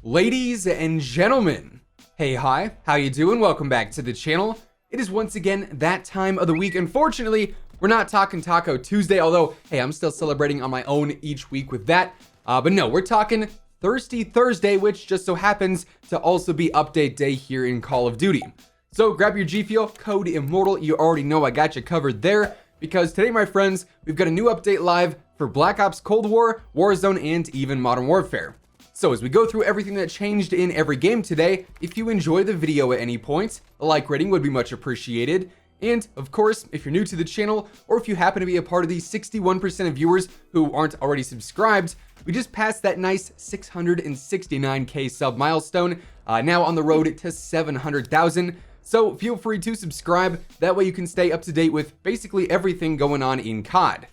Ladies and gentlemen, hey, hi, how you doing? Welcome back to the channel. It is once again that time of the week. Unfortunately, we're not talking Taco Tuesday, although, hey, I'm still celebrating on my own each week with that. But no, we're talking Thirsty Thursday, which just so happens to also be update day here in Call of Duty. So grab your G Fuel, code Immortal. You already know I got you covered there, because today, my friends, we've got a new update live for Black Ops Cold War, Warzone, and even Modern Warfare. So as we go through everything that changed in every game today, if you enjoy the video at any point, a like rating would be much appreciated. And of course, if you're new to the channel, or if you happen to be a part of the 61% of viewers who aren't already subscribed, we just passed that nice 669k sub milestone, now on the road to 700,000. So feel free to subscribe, that way you can stay up to date with basically everything going on in COD.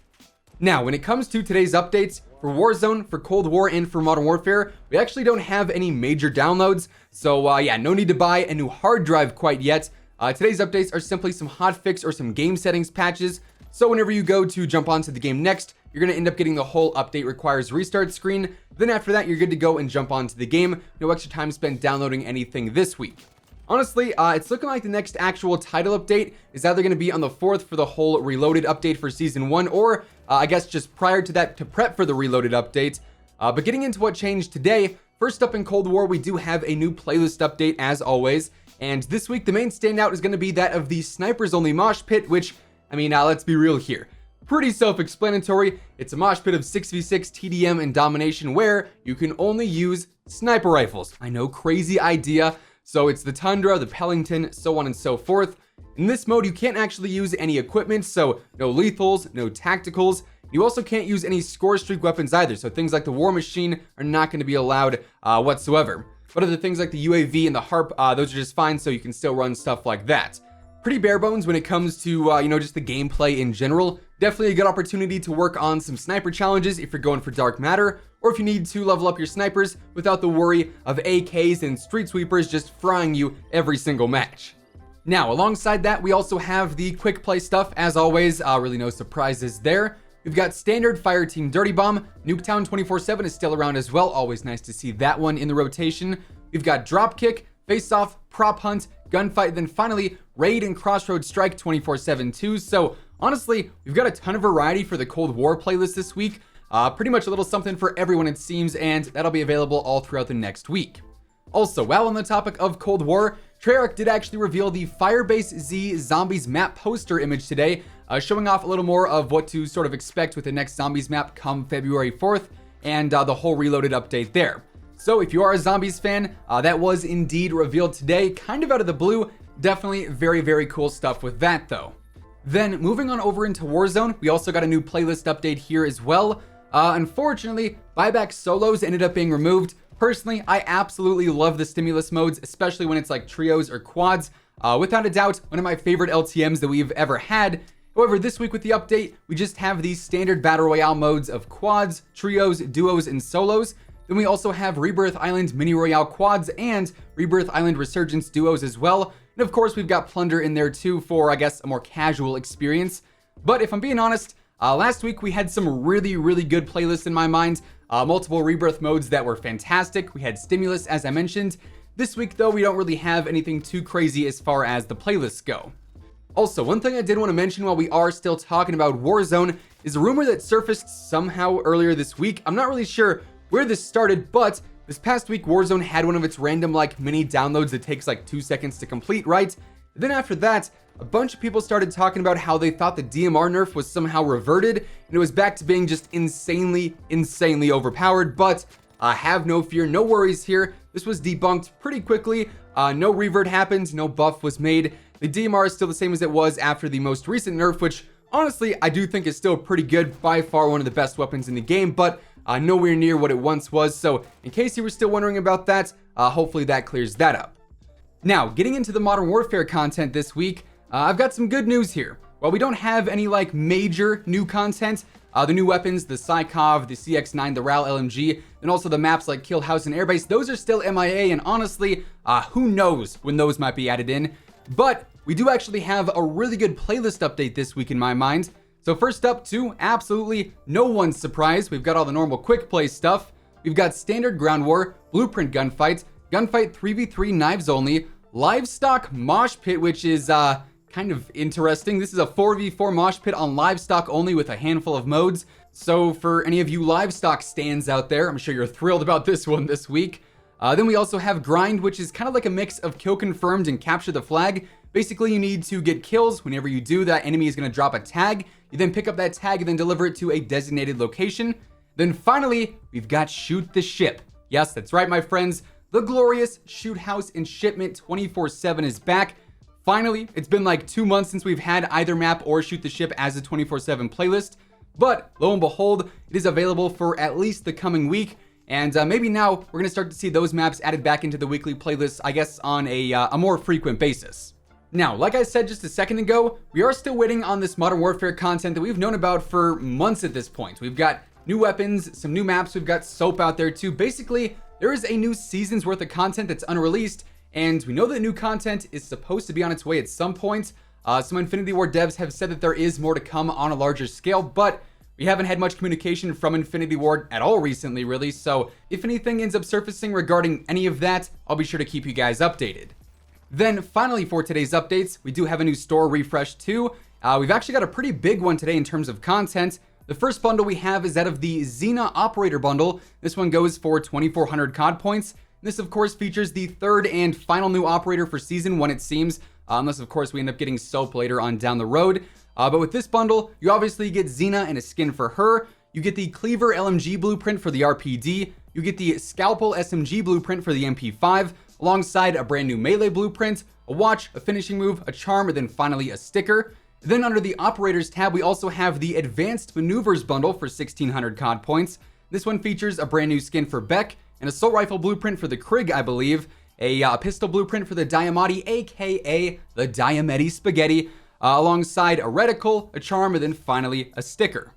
Now, when it comes to today's updates, for Warzone, for Cold War, and for Modern Warfare, we actually don't have any major downloads, so yeah, no need to buy a new hard drive quite yet. Today's updates are simply some hotfix or some game settings patches, so whenever you go to jump onto the game next, you're going to end up getting the whole update requires restart screen. Then after that, you're good to go and jump onto the game. No extra time spent downloading anything this week. Honestly, it's looking like the next actual title update is either going to be on the 4th for the whole Reloaded update for Season 1, or I guess just prior to that to prep for the Reloaded update. But getting into what changed today, first up in Cold War, we do have a new playlist update as always. And this week, the main standout is going to be that of the Snipers Only Mosh Pit, which, I mean, let's be real here. Pretty self-explanatory. It's a mosh pit of 6v6 TDM and domination where you can only use sniper rifles. I know, crazy idea. So it's the Tundra, the Pellington, so on and so forth. In this mode, you can't actually use any equipment, so no lethals, no tacticals. You also can't use any score streak weapons either, so things like the War Machine are not going to be allowed whatsoever. But other things like the UAV and the Harp, those are just fine, so you can still run stuff like that. Pretty bare bones when it comes to, just the gameplay in general. Definitely a good opportunity to work on some sniper challenges if you're going for Dark Matter, or if you need to level up your snipers without the worry of AKs and street sweepers just frying you every single match. Now, alongside that, we also have the quick play stuff, as always, really no surprises there. We've got standard Fire Team Dirty Bomb, Nuketown 24/7 is still around as well, always nice to see that one in the rotation. We've got Dropkick, Face Off, Prop Hunt, Gunfight, then finally Raid and Crossroad Strike 24/7 too. So honestly, we've got a ton of variety for the Cold War playlist this week. Pretty much a little something for everyone it seems, and that'll be available all throughout the next week. Also, while on the topic of Cold War, Treyarch did actually reveal the Firebase Z Zombies map poster image today, showing off a little more of what to sort of expect with the next Zombies map come February 4th, and the whole Reloaded update there. So if you are a Zombies fan, that was indeed revealed today, kind of out of the blue. Definitely very, very cool stuff with that though. Then moving on over into Warzone, we also got a new playlist update here as well. Unfortunately, buyback solos ended up being removed. Personally, I absolutely love the stimulus modes, especially when it's like trios or quads. Without a doubt, one of my favorite LTMs that we've ever had. However, this week with the update, we just have these standard battle royale modes of quads, trios, duos, and solos. Then we also have Rebirth Island Mini Royale quads and Rebirth Island Resurgence duos as well. And of course, we've got Plunder in there too for, I guess, a more casual experience. But if I'm being honest, last week we had some really, really good playlists in my mind. Multiple Rebirth modes that were fantastic. We had Stimulus, as I mentioned. This week, though, we don't really have anything too crazy as far as the playlists go. Also, one thing I did want to mention while we are still talking about Warzone is a rumor that surfaced somehow earlier this week. I'm not really sure where this started, but this past week, Warzone had one of its random, mini downloads that takes 2 seconds to complete, right? And then after that, a bunch of people started talking about how they thought the DMR nerf was somehow reverted, and it was back to being just insanely overpowered, but have no fear, no worries here. This was debunked pretty quickly. No revert happened, no buff was made. The DMR is still the same as it was after the most recent nerf, which honestly, I do think is still pretty good, by far one of the best weapons in the game, but nowhere near what it once was. So in case you were still wondering about that, hopefully that clears that up. Now, getting into the Modern Warfare content this week, I've got some good news here. While we don't have any major new content, the new weapons, the Psychov, the CX-9, the RAL LMG, and also the maps like Kill House and Airbase, those are still MIA, and honestly, who knows when those might be added in. But we do actually have a really good playlist update this week in my mind. So first up, to absolutely no one's surprise, we've got all the normal quick play stuff. we've got standard ground war, blueprint gunfight, gunfight 3v3 knives only, livestock mosh pit, which is kind of interesting. This is a 4v4 mosh pit on livestock only with a handful of modes. So for any of you livestock stands out there, I'm sure you're thrilled about this one this week. Then we also have grind, which is kind of like a mix of kill confirmed and capture the flag. Basically, you need to get kills. Whenever you do, that enemy is going to drop a tag. You then pick up that tag and then deliver it to a designated location. Then finally, we've got shoot the ship. Yes, that's right, my friends. The glorious Shoot House and Shipment 24/7 is back. Finally, it's been like 2 months since we've had either map or Shoot the Ship as a 24/7 playlist. But lo and behold, it is available for at least the coming week. And maybe now we're going to start to see those maps added back into the weekly playlists, I guess, on a more frequent basis. Now, like I said just a second ago, we are still waiting on this Modern Warfare content that we've known about for months at this point. We've got new weapons, some new maps, we've got soap out there too. Basically, there is a new season's worth of content that's unreleased, and we know that new content is supposed to be on its way at some point. Some Infinity Ward devs have said that there is more to come on a larger scale, but we haven't had much communication from Infinity Ward at all recently, really, so if anything ends up surfacing regarding any of that, I'll be sure to keep you guys updated. Then finally for today's updates, we do have a new store refresh too. We've actually got a pretty big one today in terms of content. The first bundle we have is that of the Xena Operator Bundle. This one goes for 2,400 COD points. This, of course, features the third and final new operator for Season 1, it seems, unless, of course, we end up getting soap later on down the road. But with this bundle, you obviously get Xena and a skin for her. You get the Cleaver LMG blueprint for the RPD. You get the Scalpel SMG blueprint for the MP5, alongside a brand new melee blueprint, a watch, a finishing move, a charm, and then finally a sticker. Then under the Operators tab, we also have the Advanced Maneuvers bundle for 1,600 COD points. This one features a brand new skin for Beck, an assault rifle blueprint for the Krig, I believe, a pistol blueprint for the Diamatti, aka the Diametti Spaghetti, alongside a reticle, a charm, and then finally a sticker.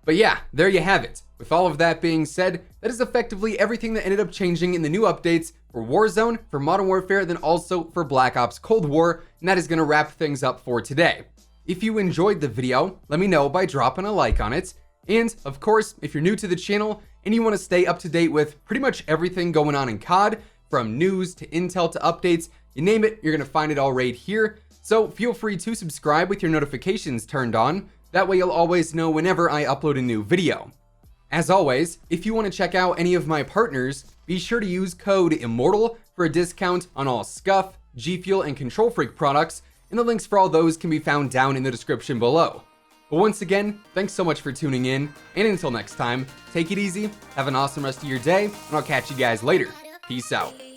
But yeah, there you have it. With all of that being said, that is effectively everything that ended up changing in the new updates for Warzone, for Modern Warfare, then also for Black Ops Cold War, and that is going to wrap things up for today. If you enjoyed the video, let me know by dropping a like on it. And of course, if you're new to the channel and you want to stay up to date with pretty much everything going on in COD, from news to intel to updates, you name it, you're going to find it all right here. So feel free to subscribe with your notifications turned on. That way you'll always know whenever I upload a new video. As always, if you want to check out any of my partners, be sure to use code WHosImmortal for a discount on all Scuff, G Fuel, and Control Freak products, and the links for all those can be found down in the description below. But once again, thanks so much for tuning in, and until next time, take it easy, have an awesome rest of your day, and I'll catch you guys later. Peace out.